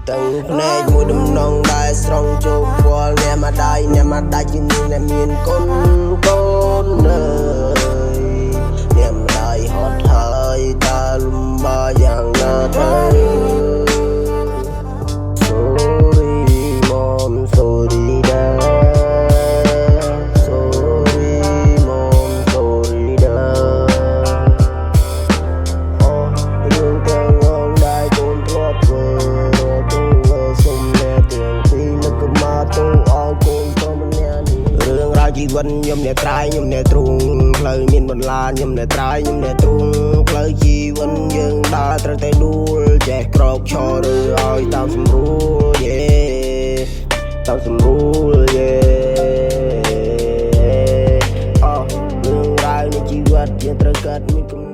từng này mùa đông nông đại sông châu qua nghe mà đai chỉ nhìn là miền con ơi nghe mà đai hót hơi ta lùm ba dạng na thấy sorry mom sorry dad sorry mom sorry dad đường càng ngon đại con thoát vờជីវិតខ្ញុំអ្នកត្រាយខ្ញុំអ្នកទ្រូងផ្លូវមានបន្លាខ្ញុំអ្នកត្រាយខ្ញុំអ្នកទ្រូងផ្លូវជីវិតយើងដើរត្រូវតែដួលចេះក្រោកឈរឬឲ្យតាមសម្រួលយេតាមសម្រួលយេរឿងរ៉ាវនៃជីវិតយើងត្រូវកើតមាន